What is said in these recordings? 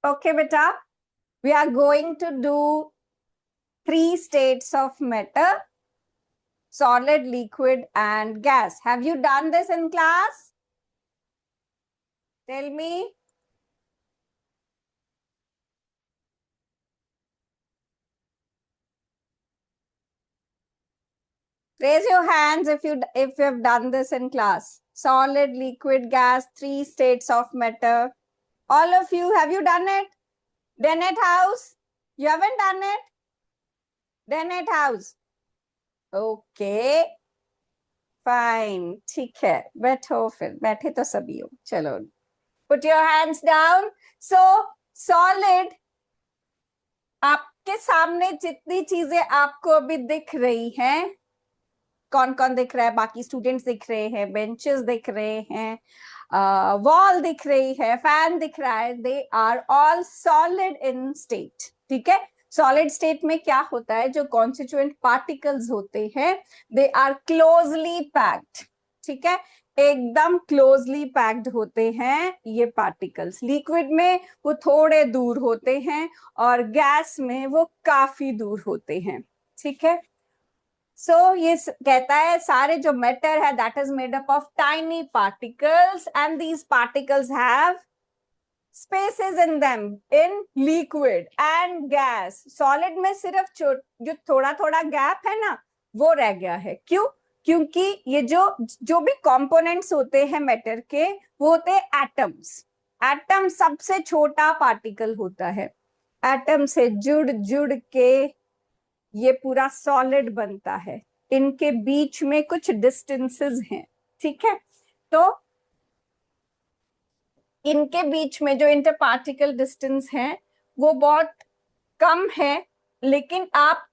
Okay, beta. We are going to do 3 states of matter: solid, liquid, and gas. Have you done this in class? Tell me. Raise your hands if you have done this in class. Solid, liquid, gas, 3 states of matter. All of you, have you done it? Dennett House? You haven't done it? Dennett House. Okay. Fine, ठीक है, बैठो, फिर बैठे तो सभी हो, चलो, put your hands down. So solid, आपके सामने जितनी चीजें आपको अभी दिख रही हैं, कौन कौन दिख रहा है? बाकी स्टूडेंट्स दिख रहे हैं, बेंचेस दिख रहे हैं, वॉल दिख रही है, फैन दिख रहा है, they are all solid in state. ठीक है, सॉलिड स्टेट में क्या होता है, जो कॉन्स्टिट्यूएंट पार्टिकल्स होते हैं दे आर क्लोजली पैक्ड. ठीक है, एकदम क्लोजली पैक्ड होते हैं ये पार्टिकल्स. लिक्विड में वो थोड़े दूर होते हैं और गैस में वो काफी दूर होते हैं. ठीक है, सो ये कहता है सारे जो मैटर है that is made up of tiny particles and these particles have spaces in them in liquid and gas. Solid में सिर्फ जो थोड़ा थोड़ा गैप है ना, वो रह गया है. क्यों? क्योंकि ये जो भी कंपोनेंट्स होते हैं मैटर के, वो होते हैं एटम्स. एटम सबसे छोटा पार्टिकल होता है. एटम से जुड़ जुड़ के ये पूरा सॉलिड बनता है. इनके बीच में कुछ डिस्टेंसेस हैं. ठीक है, तो इनके बीच में जो इंटरपार्टिकल डिस्टेंस है वो बहुत कम है, लेकिन आप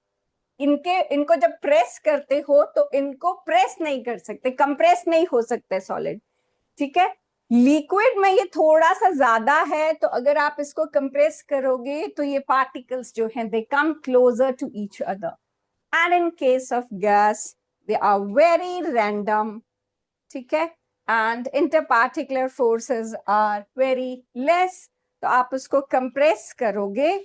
इनको जब प्रेस करते हो तो इनको प्रेस नहीं कर सकते, कंप्रेस नहीं हो सकते सॉलिड. ठीक है, लिक्विड में ये थोड़ा सा ज्यादा है, तो अगर आप इसको कंप्रेस करोगे तो ये पार्टिकल्स जो हैं they come closer to each other. And in case of gas, they are very random. ठीक है, and interparticular forces are very less. तो आप उसको कंप्रेस करोगे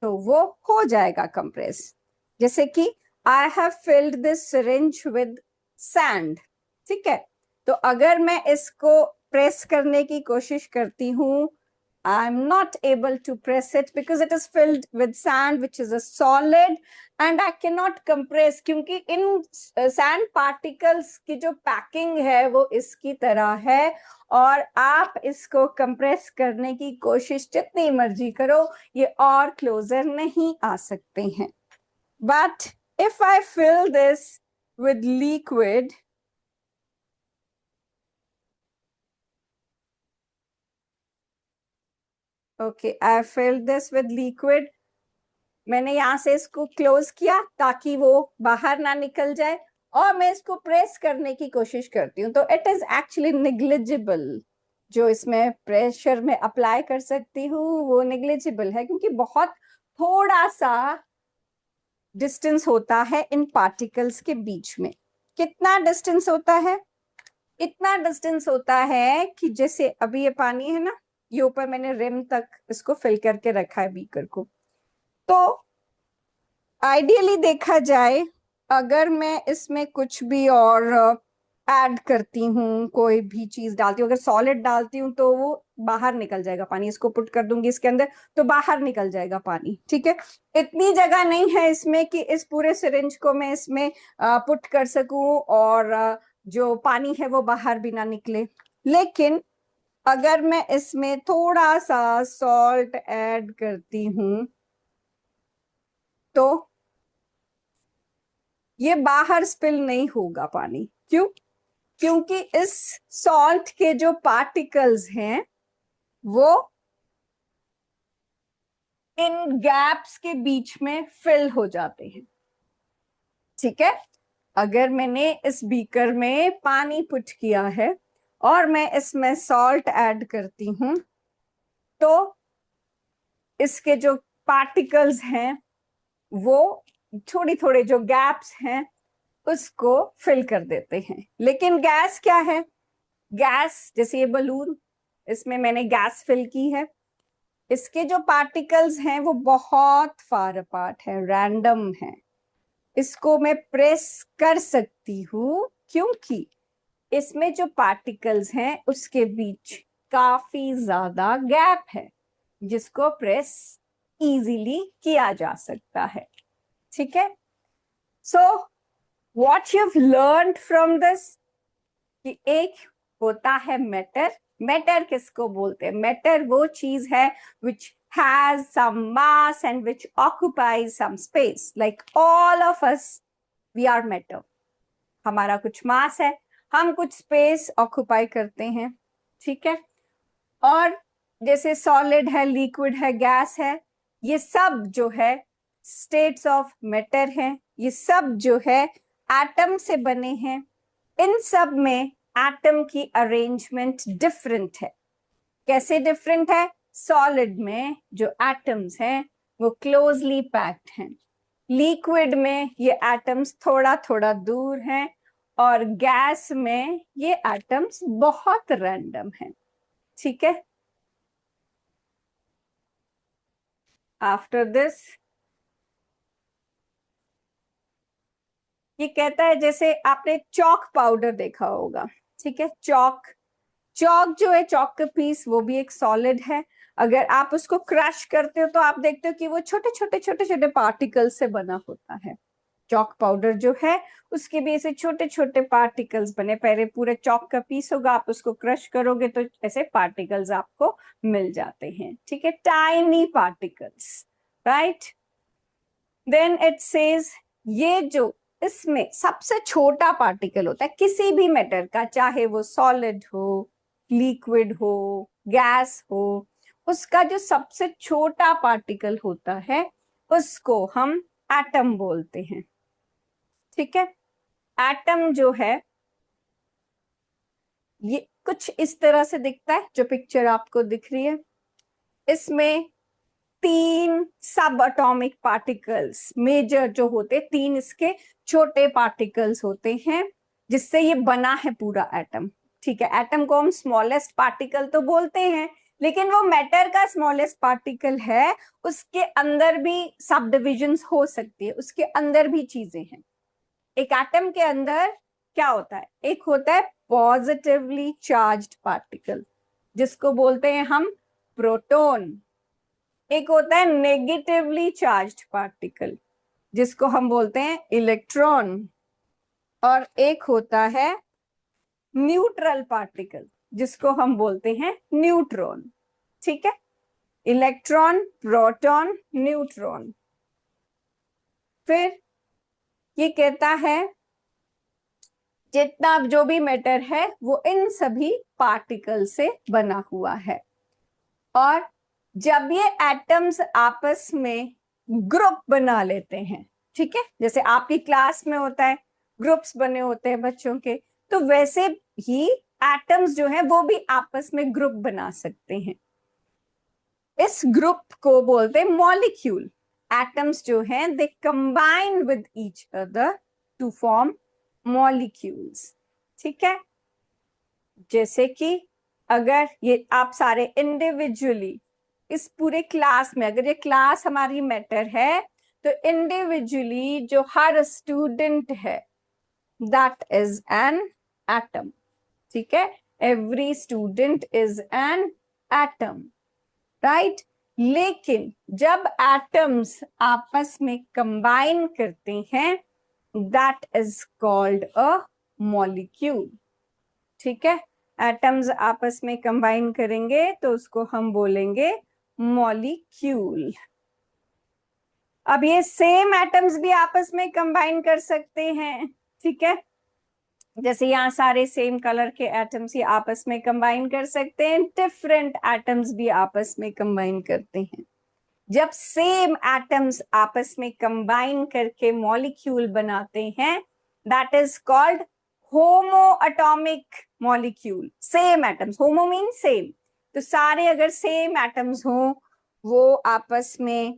तो वो हो जाएगा कंप्रेस. जैसे कि I have filled this syringe with sand. ठीक है, तो अगर मैं इसको प्रेस करने की कोशिश करती हूँ, I'm not able to press it because it is filled with sand, which is a solid, and I cannot compress क्योंकि इन sand particles की जो पैकिंग है वो इसकी तरह है, और आप इसको कंप्रेस करने की कोशिश जितनी मर्जी करो ये और क्लोजर नहीं आ सकते हैं. But if I fill this with liquid, okay, I filled this with liquid. मैंने यहाँ से इसको क्लोज किया ताकि वो बाहर ना निकल जाए, और मैं इसको प्रेस करने की कोशिश करती हूँ, तो इट इज एक्चुअली निग्लिजिबल. जो इसमें प्रेशर में अप्लाई कर सकती हूँ वो निग्लिजिबल है, क्योंकि बहुत थोड़ा सा डिस्टेंस होता है इन पार्टिकल्स के बीच में. कितना डिस्टेंस होता है? इतना डिस्टेंस होता है कि जैसे अभी ये पानी है ना, ये ऊपर मैंने रिम तक इसको फिल करके रखा है बीकर को. तो आइडियली देखा जाए, अगर मैं इसमें कुछ भी और ऐड करती हूँ, कोई भी चीज डालती हूँ, अगर सॉलिड डालती हूँ तो वो बाहर निकल जाएगा पानी. इसको पुट कर दूंगी इसके अंदर तो बाहर निकल जाएगा पानी. ठीक है, इतनी जगह नहीं है इसमें कि इस पूरे सिरिंज को मैं इसमें पुट कर सकूं और जो पानी है वो बाहर भी ना निकले. लेकिन अगर मैं इसमें थोड़ा सा सॉल्ट ऐड करती हूँ तो ये बाहर स्पिल नहीं होगा पानी. क्यों? क्योंकि इस सॉल्ट के जो पार्टिकल्स हैं वो इन गैप्स के बीच में फिल हो जाते हैं. ठीक है, अगर मैंने इस बीकर में पानी पुट किया है और मैं इसमें सॉल्ट ऐड करती हूं, तो इसके जो पार्टिकल्स हैं वो थोड़ी थोड़े जो गैप्स हैं उसको फिल कर देते हैं. लेकिन गैस क्या है? गैस जैसे ये बलून, इसमें मैंने गैस फिल की है, इसके जो पार्टिकल्स हैं वो बहुत फार अपार्ट है, रैंडम है। इसको मैं प्रेस कर सकती हूँ क्योंकि इसमें जो पार्टिकल्स हैं उसके बीच काफी ज्यादा गैप है, जिसको प्रेस इजीली किया जा सकता है। ठीक है, so what you have learned from this कि एक होता है मैटर। मैटर किसको बोलते हैं? मैटर वो चीज है which has some mass and which occupies some space, like all of us, we are matter। हमारा कुछ मास है, हम कुछ स्पेस ऑक्यूपाई करते हैं। ठीक है, और जैसे सॉलिड है, लिक्विड है, गैस है, ये सब जो है स्टेट्स ऑफ मैटर हैं। ये सब जो है एटम से बने हैं। इन सब में एटम की अरेंजमेंट डिफरेंट है। कैसे डिफरेंट है? सॉलिड में जो एटम्स हैं वो क्लोजली पैक्ड हैं, लिक्विड में ये एटम्स थोड़ा थोड़ा दूर हैं, और गैस में ये एटम्स बहुत रैंडम हैं। ठीक है, आफ्टर दिस ये कहता है, जैसे आपने चॉक पाउडर देखा होगा। ठीक है, चॉक चॉक जो है, चॉक का पीस, वो भी एक सॉलिड है। अगर आप उसको क्रश करते हो तो आप देखते हो कि वो छोटे छोटे छोटे छोटे पार्टिकल से बना होता है। चॉक पाउडर जो है उसके भी ऐसे छोटे छोटे पार्टिकल्स बने, पहले पूरे चॉक का पीस होगा, आप उसको क्रश करोगे तो ऐसे पार्टिकल्स आपको मिल जाते हैं। ठीक है, tiny particles, right. Then it says ये जो इसमें सबसे छोटा पार्टिकल होता है किसी भी मैटर का, चाहे वो सॉलिड हो, लिक्विड हो, गैस हो, उसका जो सबसे छोटा पार्टिकल होता है उसको हम एटम बोलते हैं। ठीक है, एटम जो है ये कुछ इस तरह से दिखता है, जो पिक्चर आपको दिख रही है। इसमें 3 सब एटॉमिक पार्टिकल्स मेजर जो होते, 3 इसके छोटे पार्टिकल्स होते हैं जिससे ये बना है पूरा एटम। ठीक है, एटम को हम स्मॉलेस्ट पार्टिकल तो बोलते हैं, लेकिन वो मैटर का स्मॉलेस्ट पार्टिकल है, उसके अंदर भी सब डिविजन्स हो सकती है, उसके अंदर भी चीजें हैं। एक एटम के अंदर क्या होता है? एक होता है पॉजिटिवली चार्ज्ड पार्टिकल जिसको बोलते हैं हम प्रोटॉन। एक होता है नेगेटिवली चार्ज्ड पार्टिकल जिसको हम बोलते हैं इलेक्ट्रॉन। और एक होता है न्यूट्रल पार्टिकल जिसको हम बोलते हैं न्यूट्रॉन। ठीक है, इलेक्ट्रॉन, प्रोटॉन, न्यूट्रॉन। फिर ये कहता है जितना जो भी मैटर है वो इन सभी पार्टिकल से बना हुआ है। और जब ये एटम्स आपस में ग्रुप बना लेते हैं, ठीक है, जैसे आपकी क्लास में होता है, ग्रुप्स बने होते हैं बच्चों के, तो वैसे ही एटम्स जो हैं वो भी आपस में ग्रुप बना सकते हैं। इस ग्रुप को बोलते हैं मॉलिक्यूल। एटम्स जो हैं they combine with each other to form molecules. ठीक है, जैसे कि अगर ये आप सारे इंडिविजुअली इस पूरे क्लास में, अगर ये क्लास हमारी मैटर है, तो इंडिविजुअली जो हर स्टूडेंट है दैट इज एन एटम। ठीक है, every student is an atom, right. लेकिन जब एटम्स आपस में कंबाइन करते हैं that is called a molecule. ठीक है, एटम्स आपस में कंबाइन करेंगे तो उसको हम बोलेंगे मॉलिक्यूल। अब ये सेम एटम्स भी आपस में कंबाइन कर सकते हैं। ठीक है, जैसे यहाँ सारे सेम कलर के एटम्स ही आपस में कंबाइन कर सकते हैं, डिफरेंट एटम्स भी आपस में कंबाइन करते हैं। जब सेम एटम्स आपस में कंबाइन करके मॉलिक्यूल बनाते हैं that is called homo atomic molecule. Same atoms, homo mean same, तो सारे अगर सेम एटम्स हों वो आपस में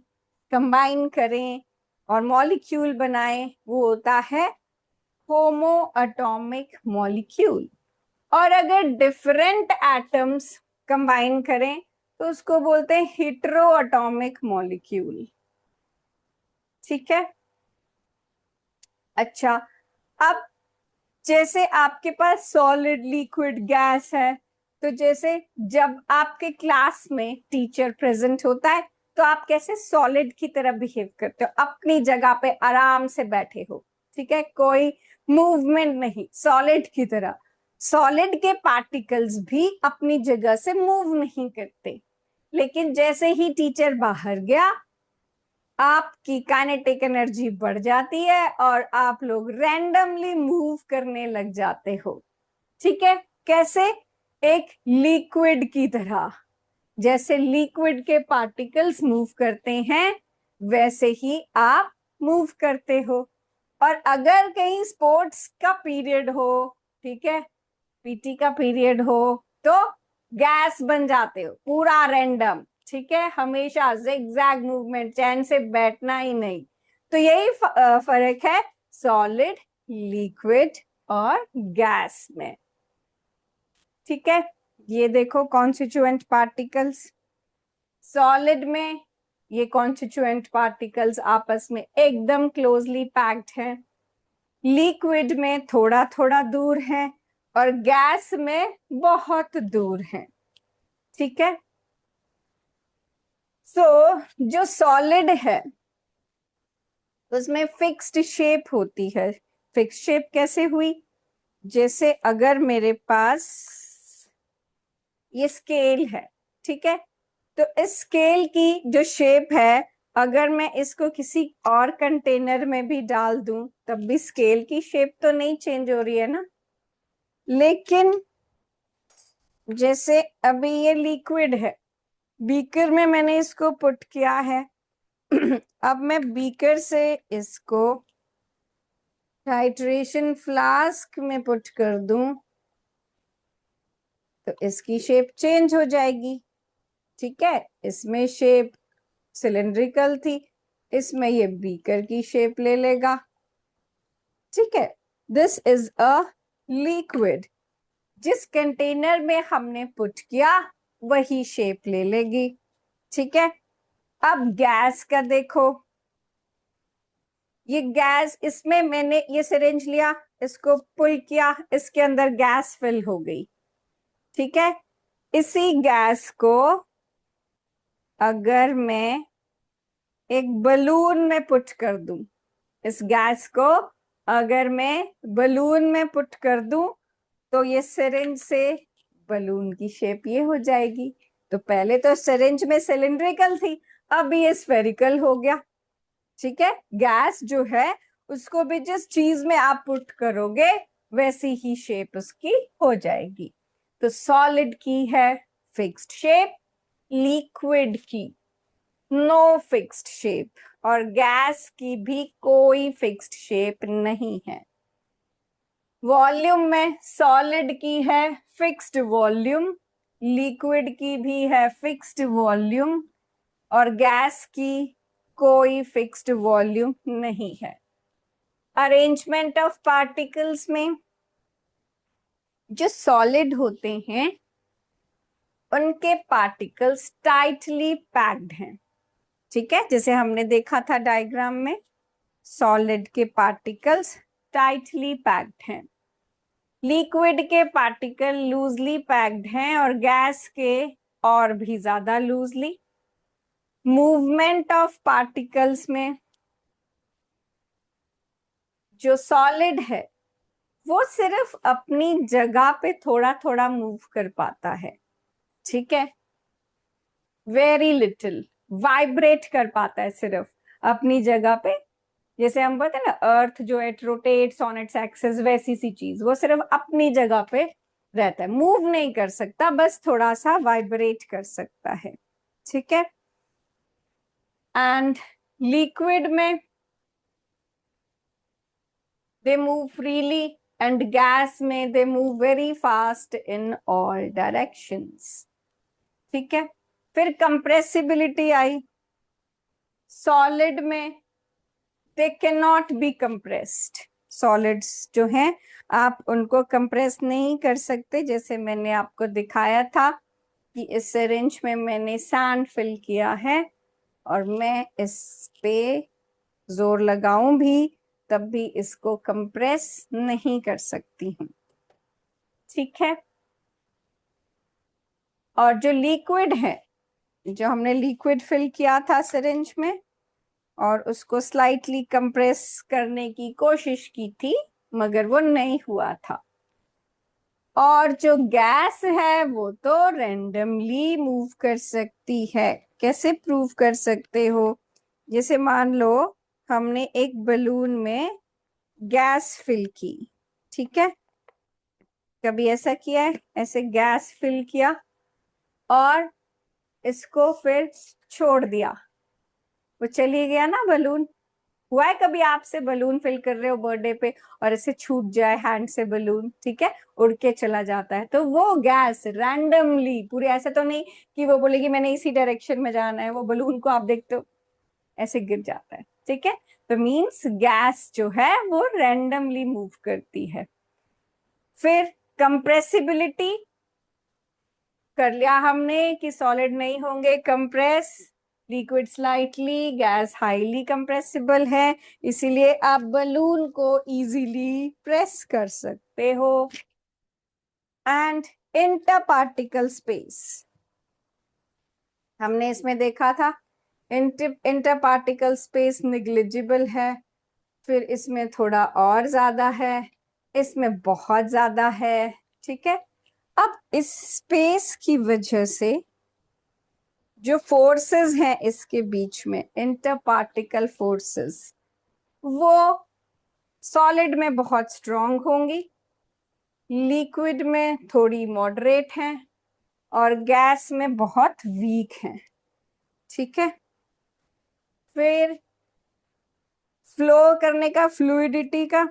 कंबाइन करें और मॉलिक्यूल बनाएं, वो होता है होमो एटॉमिक मॉलिक्यूल। और अगर डिफरेंट एटम्स कंबाइन करें तो उसको बोलते हैं हेटेरो एटॉमिक मॉलिक्यूल। ठीक है। अच्छा, अब जैसे आपके पास सॉलिड, लिक्विड, गैस है, तो जैसे जब आपके क्लास में टीचर प्रेजेंट होता है तो आप कैसे सॉलिड की तरह बिहेव करते हो, अपनी जगह पे आराम से बैठे हो, ठीक है, कोई मूवमेंट नहीं, सॉलिड की तरह। सॉलिड के पार्टिकल्स भी अपनी जगह से मूव नहीं करते, लेकिन जैसे ही टीचर बाहर गया आपकी काइनेटिक एनर्जी बढ़ जाती है और आप लोग रैंडमली मूव करने लग जाते हो। ठीक है, कैसे? एक लिक्विड की तरह, जैसे लिक्विड के पार्टिकल्स मूव करते हैं वैसे ही आप मूव करते हो। और अगर कहीं स्पोर्ट्स का पीरियड हो, ठीक है, पीटी का पीरियड हो, तो गैस बन जाते हो पूरा रैंडम, ठीक है, हमेशा जिगजैग मूवमेंट, चैन से बैठना ही नहीं। तो यही फर्क है सॉलिड, लिक्विड और गैस में। ठीक है, ये देखो कॉन्स्टिट्यूएंट पार्टिकल्स, सॉलिड में ये कॉन्स्टिट्यूएंट पार्टिकल्स आपस में एकदम क्लोजली पैक्ड हैं, लिक्विड में थोड़ा थोड़ा दूर है और गैस में बहुत दूर है। ठीक है, जो सॉलिड है उसमें फिक्स्ड शेप होती है। फिक्स्ड शेप कैसे हुई? जैसे अगर मेरे पास ये स्केल है, ठीक है, तो इस स्केल की जो शेप है अगर मैं इसको किसी और कंटेनर में भी डाल दूं तब भी स्केल की शेप तो नहीं चेंज हो रही है ना। लेकिन जैसे अभी ये लिक्विड है, बीकर में मैंने इसको पुट किया है अब मैं बीकर से इसको हाइड्रेशन फ्लास्क में पुट कर दूं तो इसकी शेप चेंज हो जाएगी। ठीक है, इसमें शेप सिलिंड्रिकल थी, इसमें ये बीकर की शेप ले लेगा। ठीक है, दिस इज अ लिक्विड, जिस कंटेनर में हमने पुट किया वही शेप ले लेगी। ठीक है, अब गैस का देखो, ये गैस, इसमें मैंने ये सिरिंज लिया, इसको पुल किया, इसके अंदर गैस फिल हो गई। ठीक है, इसी गैस को अगर मैं एक बलून में पुट कर दूं, इस गैस को अगर मैं बलून में पुट कर दूं तो ये सिरिंज से बलून की शेप ये हो जाएगी। तो पहले तो सिरिंज में सिलिंड्रिकल थी, अब ये स्फेरिकल हो गया। ठीक है, गैस जो है उसको भी जिस चीज में आप पुट करोगे वैसी ही शेप उसकी हो जाएगी। तो सॉलिड की है फिक्स्ड शेप, लिक्विड की नो फिक्स्ड शेप और गैस की भी कोई फिक्स्ड शेप नहीं है। वॉल्यूम में सॉलिड की है फिक्स्ड वॉल्यूम, लिक्विड की भी है फिक्स्ड वॉल्यूम और गैस की कोई फिक्स्ड वॉल्यूम नहीं है। अरेंजमेंट ऑफ पार्टिकल्स में जो सॉलिड होते हैं उनके पार्टिकल्स टाइटली पैक्ड हैं। ठीक है, जैसे हमने देखा था डायग्राम में, सॉलिड के पार्टिकल्स टाइटली पैक्ड हैं, लिक्विड के पार्टिकल लूजली पैक्ड हैं और गैस के और भी ज्यादा लूजली। मूवमेंट ऑफ पार्टिकल्स में जो सॉलिड है वो सिर्फ अपनी जगह पे थोड़ा थोड़ा मूव कर पाता है। ठीक है, वेरी लिटिल, वाइब्रेट कर पाता है सिर्फ अपनी जगह पे। जैसे हम बोलते हैं ना अर्थ जो है रोटेट्स ऑन इट्स एक्सिस, वैसी सी चीज, वो सिर्फ अपनी जगह पे रहता है, मूव नहीं कर सकता, बस थोड़ा सा वाइब्रेट कर सकता है। ठीक है, एंड लिक्विड में they move freely and gas में they move very fast in all directions। ठीक है, फिर कंप्रेसिबिलिटी आई, सॉलिड में they cannot be compressed, solids जो हैं आप उनको कंप्रेस नहीं कर सकते, जैसे मैंने आपको दिखाया था। कि इस सिरिंज में मैंने सैंड फिल किया है और मैं इस पे जोर लगाऊं भी तब भी इसको कंप्रेस नहीं कर सकती हूँ। ठीक है। और जो लिक्विड है, जो हमने लिक्विड फिल किया था सिरिंज में और उसको स्लाइटली कंप्रेस करने की कोशिश की थी मगर वो नहीं हुआ था। और जो गैस है वो तो रेंडमली मूव कर सकती है। कैसे प्रूव कर सकते हो? जैसे मान लो हमने एक बलून में गैस फिल की, ठीक है। कभी ऐसा किया है? ऐसे गैस फिल किया और इसको फिर छोड़ दिया, वो चली गया ना बलून। हुआ है कभी आपसे बलून फिल कर रहे हो बर्थडे पे और ऐसे छूट जाए हैंड से बलून, ठीक है, उड़ के चला जाता है, तो वो गैस रैंडमली, पूरे ऐसे तो नहीं कि वो बोलेगी मैंने इसी डायरेक्शन में जाना है, वो बलून को आप देखते हो ऐसे गिर जाता है, ठीक है। तो मीन्स गैस जो है वो रैंडमली मूव करती है। फिर कंप्रेसिबिलिटी कर लिया हमने कि सॉलिड नहीं होंगे compress, liquid slightly, gas highly compressible है, इसीलिए आप बलून को इजीली प्रेस कर सकते हो। एंड इंटर स्पेस हमने इसमें देखा था, इंटर पार्टिकल स्पेस निग्लिजिबल है, फिर इसमें थोड़ा और ज्यादा है, इसमें बहुत ज्यादा है, ठीक है। अब इस स्पेस की वजह से जो फोर्सेस हैं इसके बीच में, इंटर पार्टिकल फोर्सेस, वो सॉलिड में बहुत स्ट्रांग होंगी, लिक्विड में थोड़ी मॉडरेट हैं और गैस में बहुत वीक हैं, ठीक है। फिर फ्लो करने का, फ्लूइडिटी का,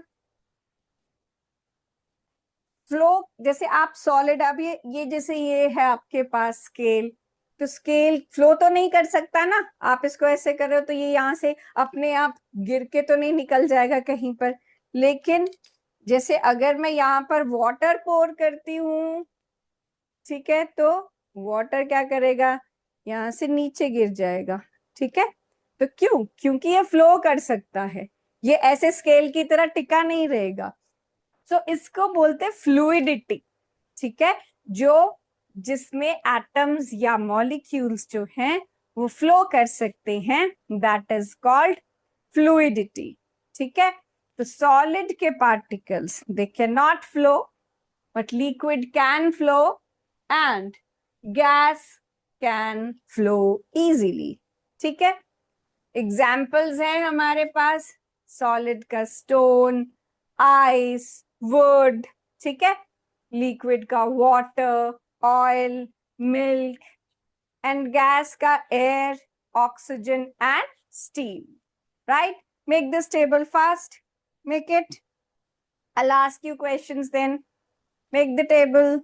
फ्लो जैसे आप सॉलिड, अब ये जैसे ये है आपके पास स्केल, तो स्केल फ्लो तो नहीं कर सकता ना, आप इसको ऐसे कर रहे हो तो ये यहाँ से अपने आप गिर के तो नहीं निकल जाएगा कहीं पर। लेकिन जैसे अगर मैं यहाँ पर वाटर पोर करती हूँ, ठीक है, तो वाटर क्या करेगा, यहाँ से नीचे गिर जाएगा, ठीक है। तो क्यों? क्योंकि ये फ्लो कर सकता है, ये ऐसे स्केल की तरह टिका नहीं रहेगा। सो इसको बोलते फ्लूइडिटी, ठीक है। जो जिसमें एटम्स या मॉलिक्यूल्स जो हैं वो फ्लो कर सकते हैं, दैट इज कॉल्ड फ्लूइडिटी, ठीक है। तो सॉलिड के particles they can not flow but liquid can flow and gas can flow easily, ठीक है। एग्जाम्पल्स हैं हमारे पास सॉलिड का स्टोन, आइस, वुड, ठीक है। लिक्विड का water, oil, milk, and gas का air, oxygen and steam, right? Make this table fast. Make it. I'll ask you questions then. Make the table.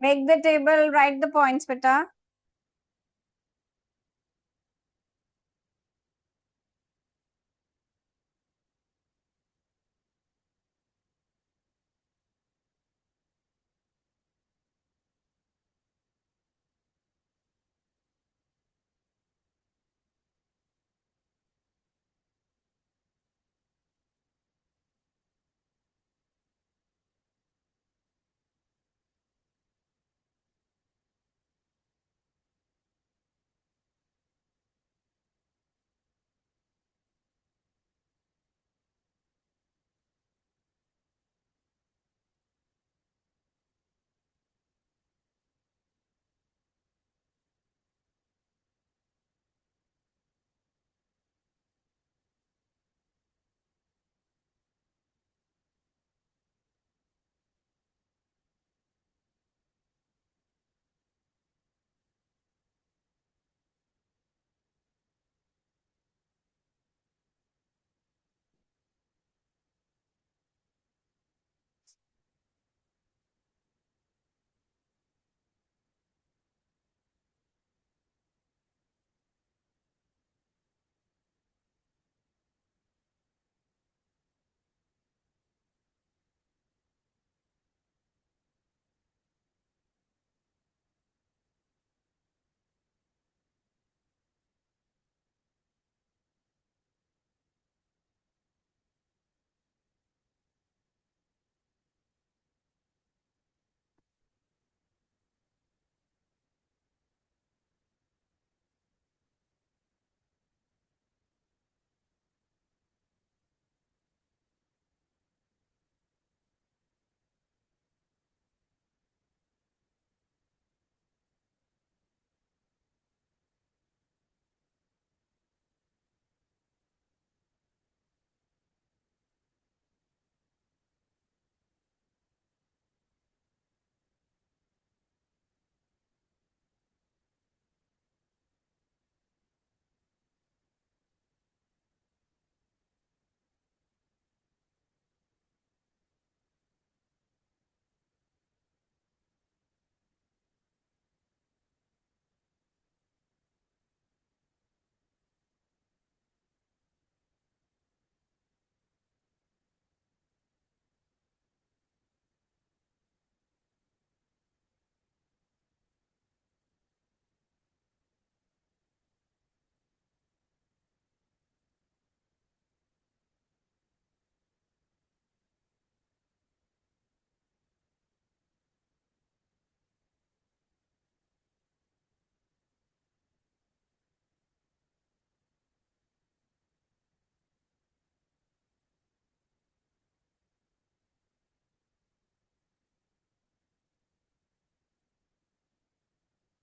Make the table, write the points, beta.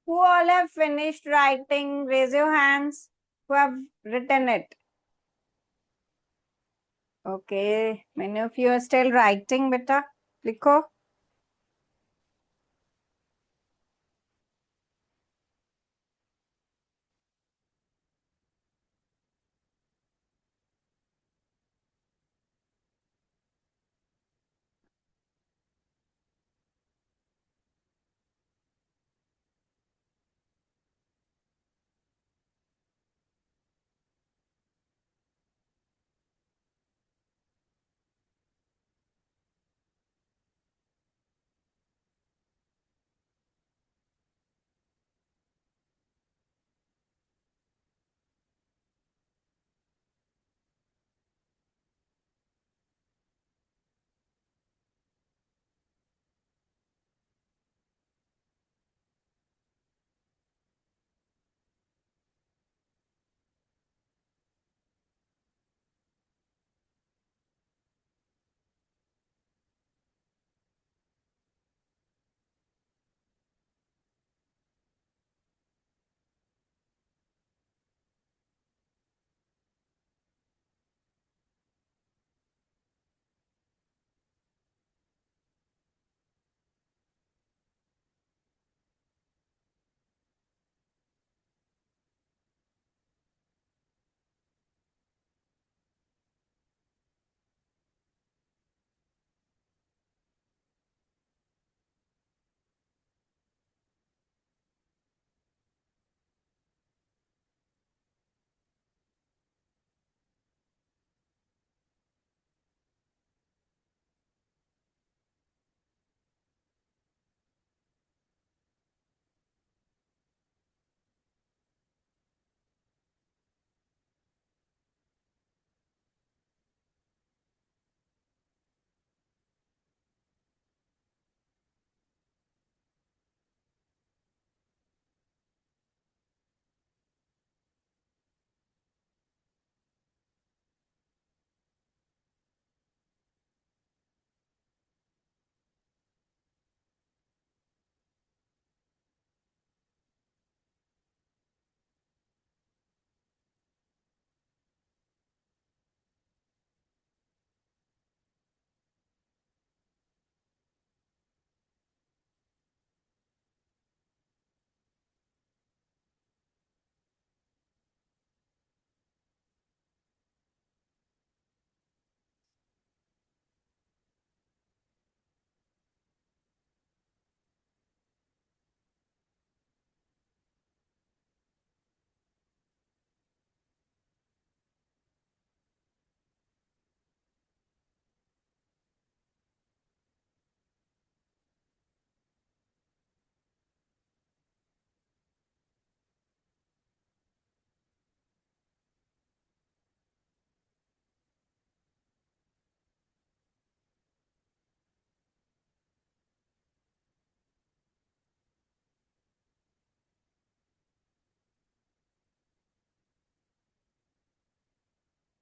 Who all have finished writing? Raise your hands. Who have written it? Okay. Many of you are still writing, beta. लिखो.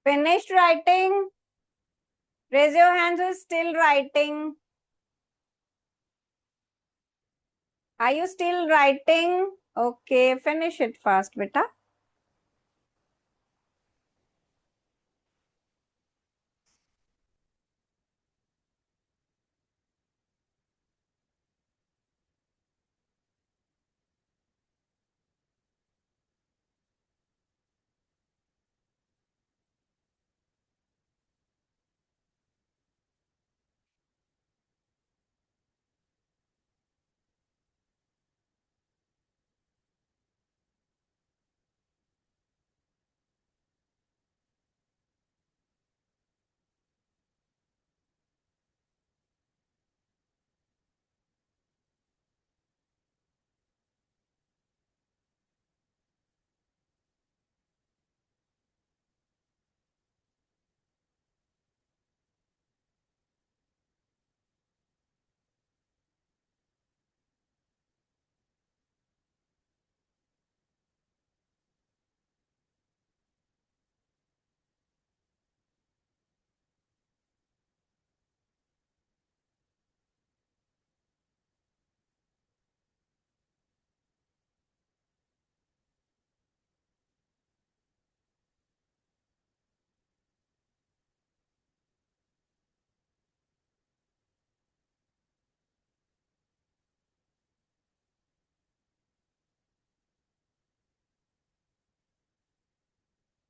Finished writing? Raise your hands who is still writing. Are you still writing? Okay, finish it fast, beta.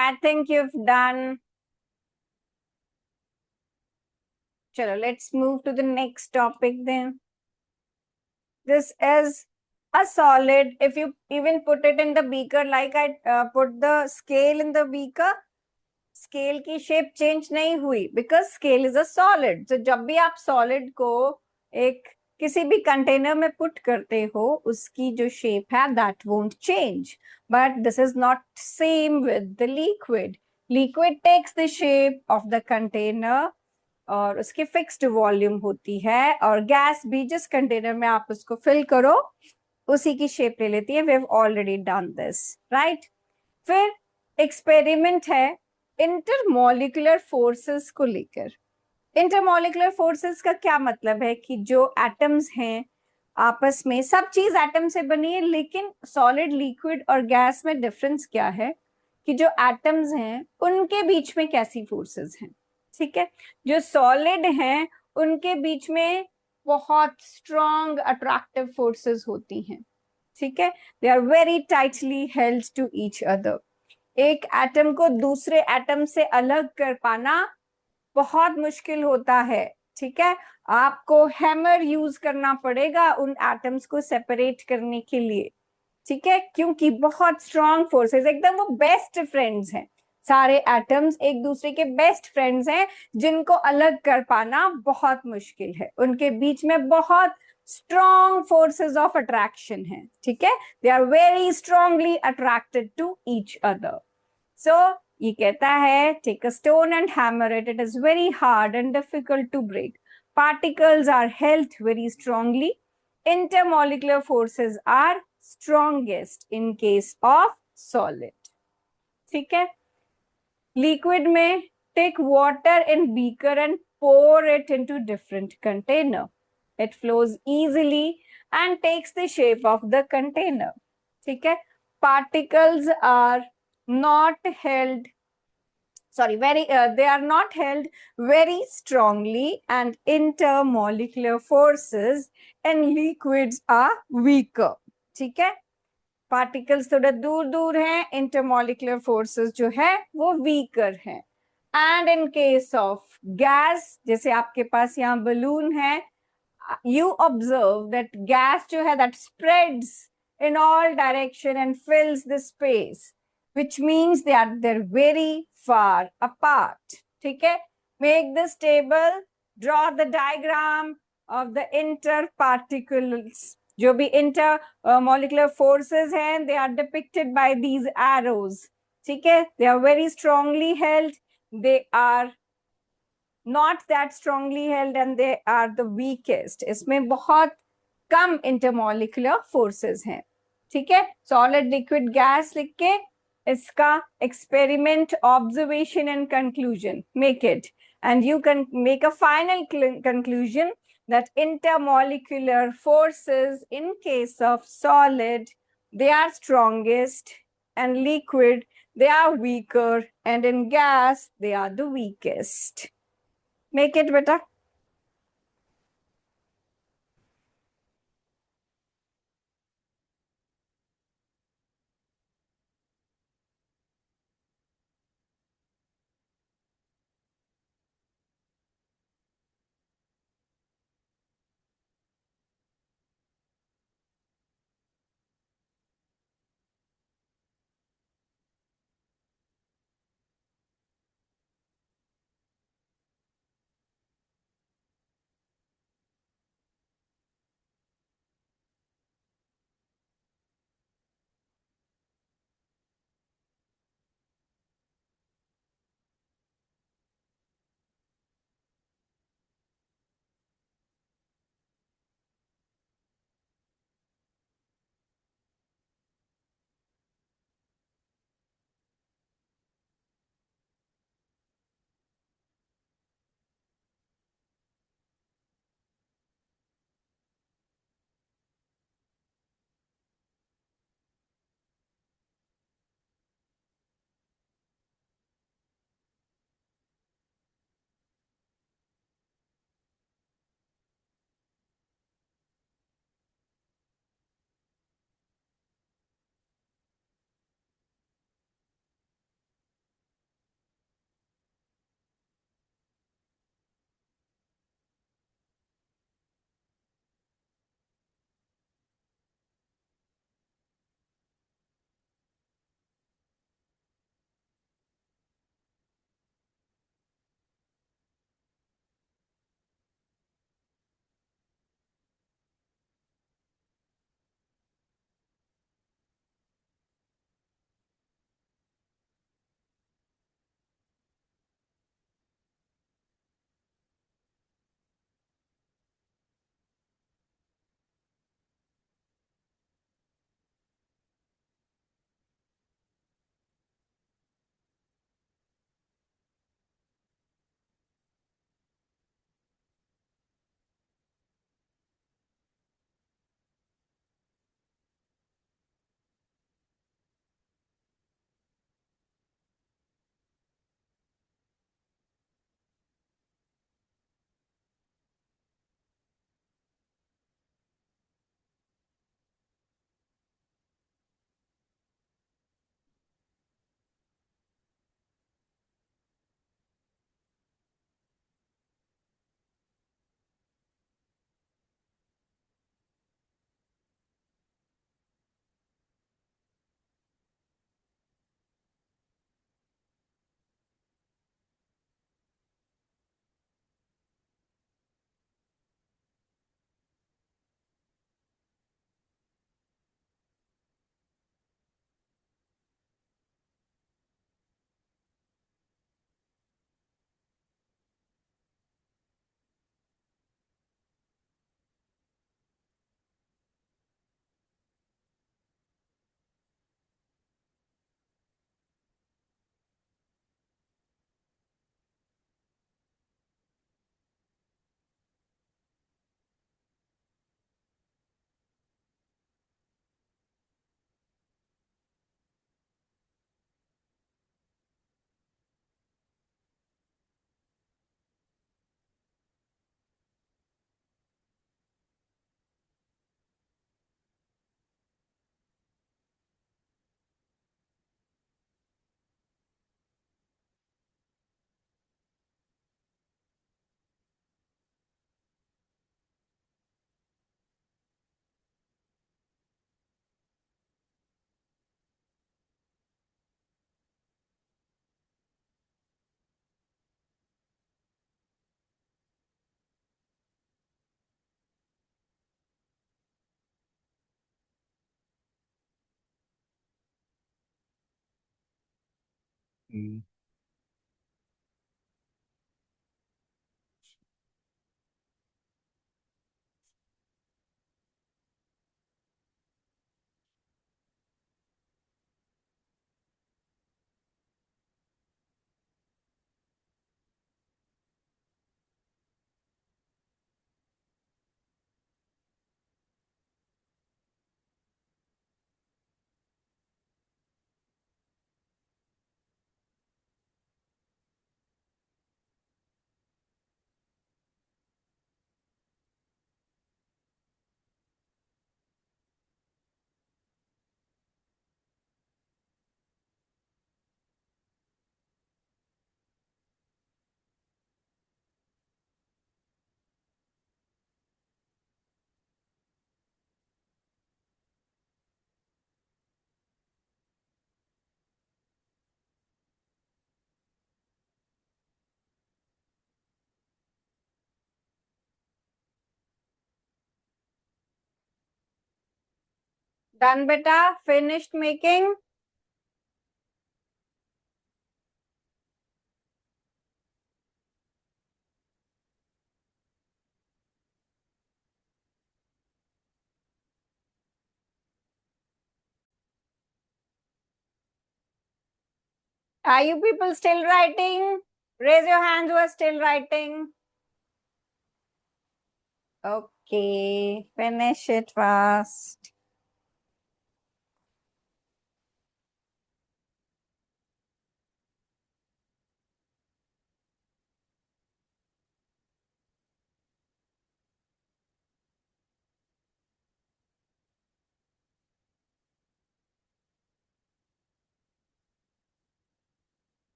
I think you've done. Chalo, let's move to the next topic then. This is a solid. If you even put it in the beaker, like I put the scale in the beaker, scale की shape change नहीं हुई because scale is a solid. तो जब भी आप solid को एक किसी भी कंटेनर में पुट करते हो उसकी जो शेप है that won't change. But this is not same with the liquid. Liquid takes the shape of the container और उसकी फिक्स्ड वॉल्यूम होती है. और गैस भी जिस कंटेनर में आप उसको फिल करो उसी की शेप ले लेती है. We have already done this, right. फिर एक्सपेरिमेंट है इंटरमॉलिक्यूलर फोर्सेस को लेकर. इंटरमॉलिक्यूलर फोर्सेस का क्या मतलब है कि जो एटम्स हैं आपस में, सब चीज एटम से बनी है, लेकिन सॉलिड, लिक्विड और गैस में डिफरेंस क्या है कि जो एटम्स हैं उनके बीच में कैसी फोर्सेस हैं. ठीक है, जो सॉलिड हैं उनके बीच में बहुत स्ट्रॉन्ग अट्रैक्टिव फोर्सेस होती हैं. ठीक है, they are very tightly held to each other. एक एटम को दूसरे एटम से अलग कर पाना बहुत मुश्किल होता है. ठीक है, आपको हैमर यूज करना पड़ेगा उन एटम्स को सेपरेट करने के लिए. ठीक है, क्योंकि बहुत स्ट्रॉन्ग फोर्सेस, एकदम वो बेस्ट फ्रेंड्स हैं. सारे एटम्स एक दूसरे के बेस्ट फ्रेंड्स हैं जिनको अलग कर पाना बहुत मुश्किल है. उनके बीच में बहुत स्ट्रॉन्ग फोर्सेस ऑफ अट्रैक्शन है. ठीक है, they are very strongly attracted to each other. So, ये कहता है take a stone and hammer it. It is very hard and difficult to break. Particles are held very strongly. Intermolecular forces are strongest in case of solid. ठीक है, liquid में take water in beaker and pour it into different container. It flows easily and takes the shape of the container. ठीक है, particles are not held, they are not held very strongly and intermolecular forces in liquids are weaker. ठीक है, particles थोड़ा दूर दूर हैं, intermolecular forces जो है वो वीकर हैं. And in case of gas, जैसे आपके पास यहाँ बलून है, you observe that gas जो है that spreads in all direction and fills the space, which means they're very far apart. ठीक है, make this table, draw the diagram of the interparticles. जो भी intermolecular forces हैं they are depicted by these arrows. ठीक है, they are very strongly held, they are not that strongly held and they are the weakest. इसमें बहुत कम intermolecular forces हैं. ठीक है, solid, liquid, gas लिख के इसका experiment, observation and conclusion. Make it. And you can make a final conclusion that intermolecular forces in case of solid, they are strongest, and liquid, they are weaker, and in gas, they are the weakest. Make it, beta. Hmm. Done बेटा, finished making. Are you people still writing? Raise your hands who are still writing. Okay, finish it fast.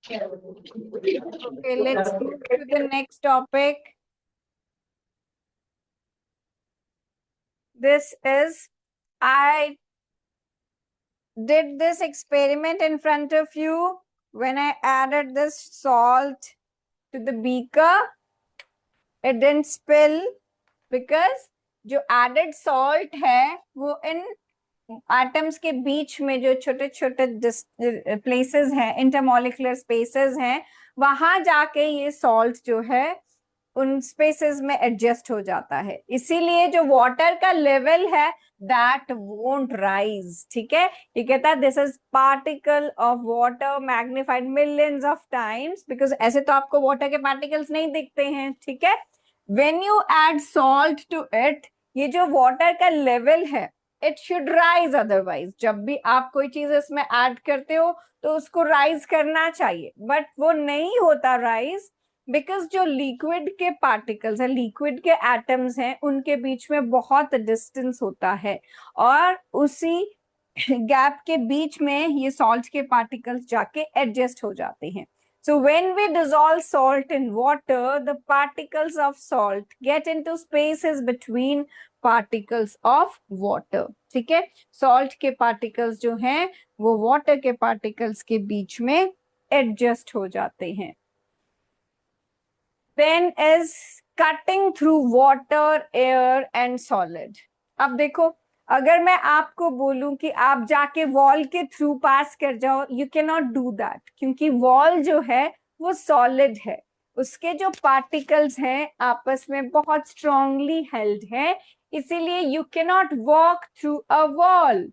Okay, let's move to the next topic. This is, I did this experiment in front of you when I added this salt to the beaker. It didn't spill because जो added salt है वो इन atoms के बीच में जो छोटे छोटे places हैं, intermolecular spaces हैं, वहां जाके ये सॉल्ट जो है उन स्पेसेस में एडजस्ट हो जाता है. इसीलिए जो वाटर का लेवल है दैट वोंट राइज. ठीक है, ये कहता है this is particle of water magnified millions of times, because ऐसे तो आपको वाटर के पार्टिकल्स नहीं दिखते हैं. ठीक है, when you add salt to it, ये जो वाटर का लेवल है इट शुड राइज. अदरवाइज जब भी आप कोई चीज इसमें ऐड करते हो तो उसको राइज करना चाहिए, बट वो नहीं होता राइज, बिकॉज जो लिक्विड के पार्टिकल्स है, लिक्विड के एटम्स हैं, उनके बीच में बहुत डिस्टेंस होता है और उसी गैप के बीच में ये सॉल्ट के पार्टिकल्स जाके एडजस्ट हो जाते हैं. So when we dissolve salt in water, the particles of salt get into spaces between particles of water. ठीक है, salt के particles जो हैं वो water के particles के बीच में adjust हो जाते हैं. Then is cutting through water, air and solid. अब देखो, अगर मैं आपको बोलूं कि आप जाके वॉल के थ्रू पास कर जाओ, you can not do that, क्योंकि वॉल जो है वो सॉलिड है, उसके जो पार्टिकल्स हैं आपस में बहुत स्ट्रांगली हेल्ड है, इसीलिए you can not walk through a wall.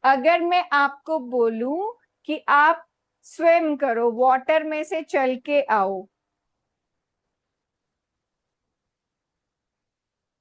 अगर मैं आपको बोलूं कि आप स्विम करो, वाटर में से चल के आओ,